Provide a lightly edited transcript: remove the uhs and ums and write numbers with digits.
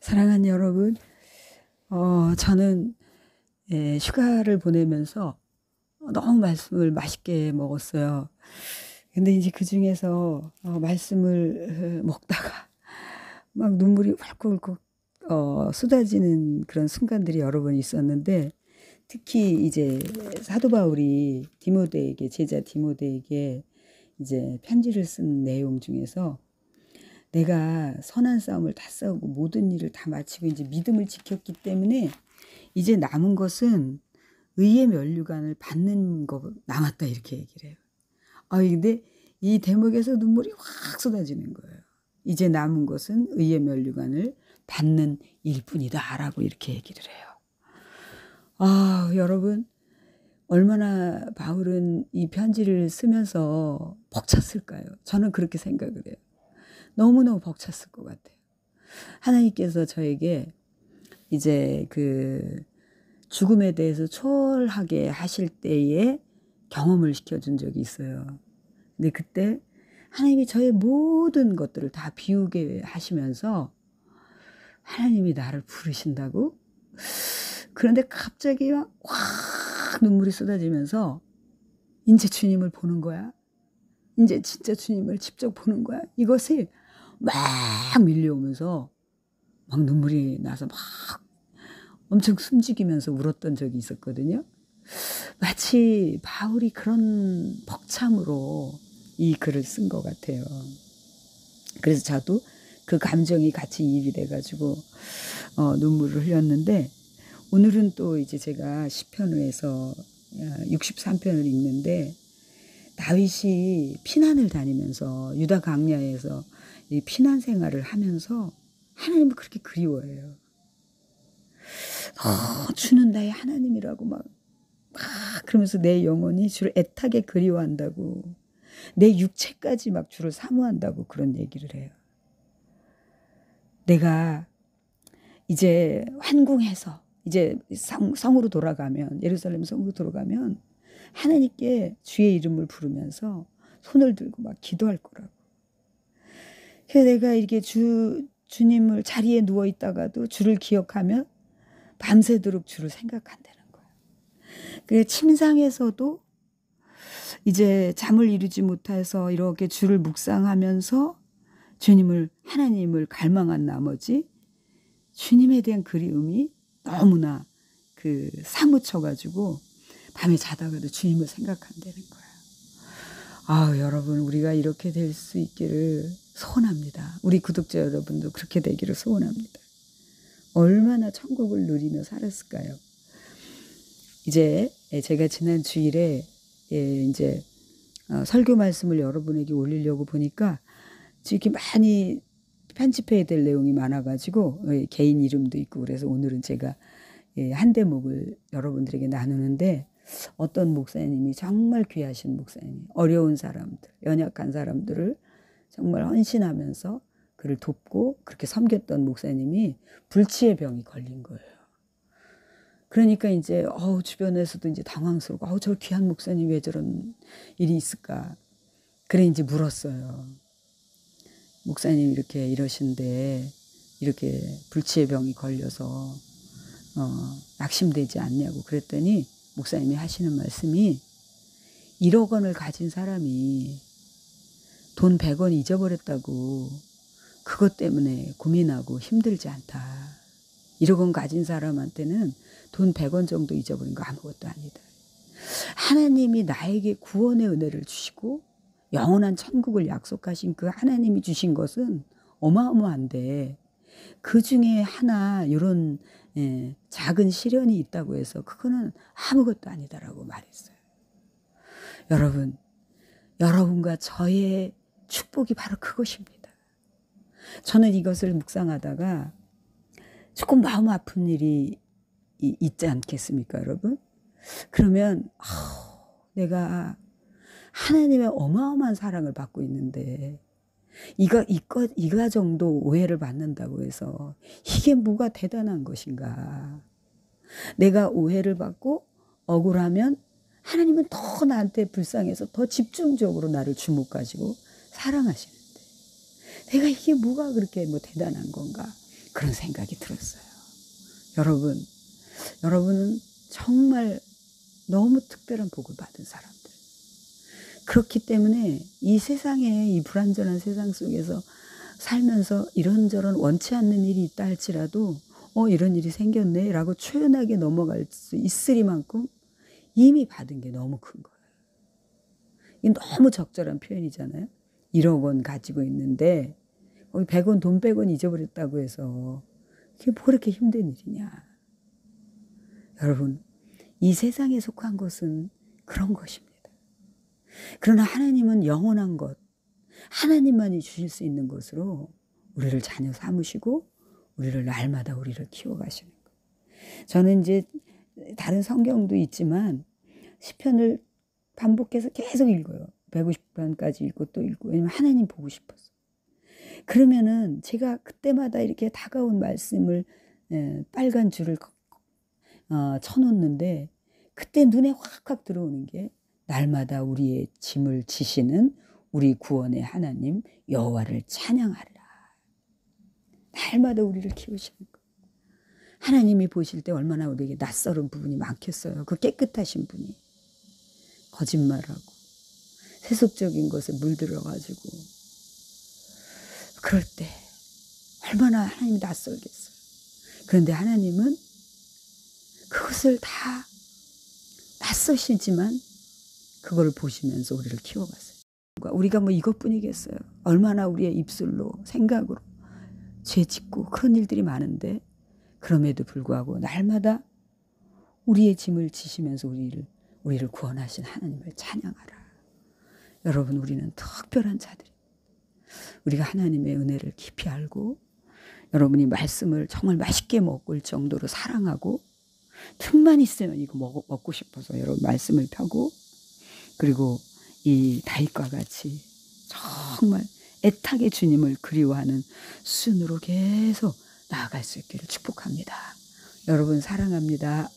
사랑하는 여러분, 저는 휴가를 보내면서 너무 말씀을 맛있게 먹었어요. 근데 이제 그 중에서 말씀을 먹다가 막 눈물이 훌컥훌컥 쏟아지는 그런 순간들이 여러 번 있었는데, 특히 이제 사도 바울이 디모데에게, 제자 디모데에게 이제 편지를 쓴 내용 중에서 내가 선한 싸움을 다 싸우고 모든 일을 다 마치고 이제 믿음을 지켰기 때문에 이제 남은 것은 의의 면류관을 받는 거 남았다, 이렇게 얘기를 해요. 근데 이 대목에서 눈물이 확 쏟아지는 거예요. 이제 남은 것은 의의 면류관을 받는 일뿐이다 라고 이렇게 얘기를 해요. 여러분, 얼마나 바울은 이 편지를 쓰면서 벅찼을까요? 저는 그렇게 생각을 해요. 너무너무 벅찼을 것 같아요. 하나님께서 저에게 이제 그 죽음에 대해서 초월하게 하실 때에 경험을 시켜준 적이 있어요. 근데 그때 하나님이 저의 모든 것들을 다 비우게 하시면서 하나님이 나를 부르신다고? 그런데 갑자기 막 확 눈물이 쏟아지면서 이제 주님을 보는 거야? 이제 진짜 주님을 직접 보는 거야? 이것이 막 밀려오면서 막 눈물이 나서 막 엄청 숨죽이면서 울었던 적이 있었거든요. 마치 바울이 그런 벅참으로 이 글을 쓴 것 같아요. 그래서 저도 그 감정이 같이 이입이 돼가지고 눈물을 흘렸는데, 오늘은 또 이제 제가 시편에서 63편을 읽는데, 다윗이 피난을 다니면서 유다 광야에서 이 피난 생활을 하면서 하나님을 그렇게 그리워해요. 주는 나의 하나님이라고 막 그러면서 내 영혼이 주를 애타게 그리워한다고, 내 육체까지 막 주를 사모한다고 그런 얘기를 해요. 내가 이제 환궁해서 이제 성으로 돌아가면, 예루살렘 성으로 돌아가면 하나님께 주의 이름을 부르면서 손을 들고 막 기도할 거라고. 그래서 내가 이렇게 주님을 자리에 누워 있다가도 주를 기억하면 밤새도록 주를 생각한다는 거예요. 그래서 침상에서도 이제 잠을 이루지 못해서 이렇게 주를 묵상하면서 하나님을 갈망한 나머지 주님에 대한 그리움이 너무나 사무쳐가지고 밤에 자다가도 주님을 생각한다는 거예요. 여러분, 우리가 이렇게 될 수 있기를 소원합니다. 우리 구독자 여러분도 그렇게 되기를 소원합니다. 얼마나 천국을 누리며 살았을까요? 이제 제가 지난 주일에 이제 설교 말씀을 여러분에게 올리려고 보니까 이렇게 많이 편집해야 될 내용이 많아가지고 개인 이름도 있고, 그래서 오늘은 제가 한 대목을 여러분들에게 나누는데, 어떤 목사님이 정말 귀하신 목사님, 어려운 사람들, 연약한 사람들을 정말 헌신하면서 그를 돕고 그렇게 섬겼던 목사님이 불치의 병이 걸린 거예요. 그러니까 이제 주변에서도 이제 당황스럽고 저 귀한 목사님 왜 저런 일이 있을까? 그래 이제 물었어요. 목사님 이렇게 이러신데 이렇게 불치의 병이 걸려서 낙심되지 않냐고 그랬더니 목사님이 하시는 말씀이, 1억 원을 가진 사람이 돈 100원 잊어버렸다고 그것 때문에 고민하고 힘들지 않다. 1억 원 가진 사람한테는 돈 100원 정도 잊어버린 거 아무것도 아니다. 하나님이 나에게 구원의 은혜를 주시고 영원한 천국을 약속하신 그 하나님이 주신 것은 어마어마한데, 그 중에 하나 이런 작은 시련이 있다고 해서 그거는 아무것도 아니다라고 말했어요. 여러분, 여러분과 저의 축복이 바로 그것입니다. 저는 이것을 묵상하다가 조금 마음 아픈 일이 있지 않겠습니까, 여러분? 그러면 내가 하나님의 어마어마한 사랑을 받고 있는데 이가 정도 오해를 받는다고 해서 이게 뭐가 대단한 것인가? 내가 오해를 받고 억울하면 하나님은 더 나한테 불쌍해서 더 집중적으로 나를 주목하시고 사랑하시는데, 내가 이게 뭐가 그렇게 대단한 건가? 그런 생각이 들었어요. 여러분은 정말 너무 특별한 복을 받은 사람들. 그렇기 때문에 이 세상에, 이 불완전한 세상 속에서 살면서 이런저런 원치 않는 일이 있다 할지라도 이런 일이 생겼네 라고 초연하게 넘어갈 수 있으리만큼 이미 받은 게 너무 큰 거예요. 이게 너무 적절한 표현이잖아요. 1억 원 가지고 있는데 100원 돈 100원 잊어버렸다고 해서 그게 뭐 그렇게 힘든 일이냐. 여러분, 이 세상에 속한 것은 그런 것입니다. 그러나 하나님은 영원한 것, 하나님만이 주실 수 있는 것으로 우리를 자녀 삼으시고 우리를 날마다 우리를 키워가시는 거예요. 저는 이제 다른 성경도 있지만 시편을 반복해서 계속 읽어요. 150번까지 읽고 또 읽고. 왜냐면 하나님 보고 싶어서. 그러면은 제가 그때마다 이렇게 다가온 말씀을 빨간 줄을 쳐놓는데 그때 눈에 확확 들어오는 게 날마다 우리의 짐을 지시는 우리 구원의 하나님 여호와를 찬양하리라. 날마다 우리를 키우시는 거예요. 하나님이 보실 때 얼마나 우리에게 낯설은 부분이 많겠어요. 그 깨끗하신 분이 거짓말하고 세속적인 것에 물들어가지고 그럴 때 얼마나 하나님이 낯설겠어요. 그런데 하나님은 그것을 다 낯서시지만 그걸 보시면서 우리를 키워갔어요. 우리가 뭐 이것뿐이겠어요. 얼마나 우리의 입술로 생각으로 죄 짓고 그런 일들이 많은데 그럼에도 불구하고 날마다 우리의 짐을 지시면서 우리를 구원하신 하나님을 찬양하라. 여러분, 우리는 특별한 자들입니다. 우리가 하나님의 은혜를 깊이 알고 여러분이 말씀을 정말 맛있게 먹을 정도로 사랑하고 틈만 있으면 이거 먹고 싶어서 여러분 말씀을 펴고 그리고 이 다윗과 같이 정말 애타게 주님을 그리워하는 순으로 계속 나아갈 수 있기를 축복합니다. 여러분 사랑합니다.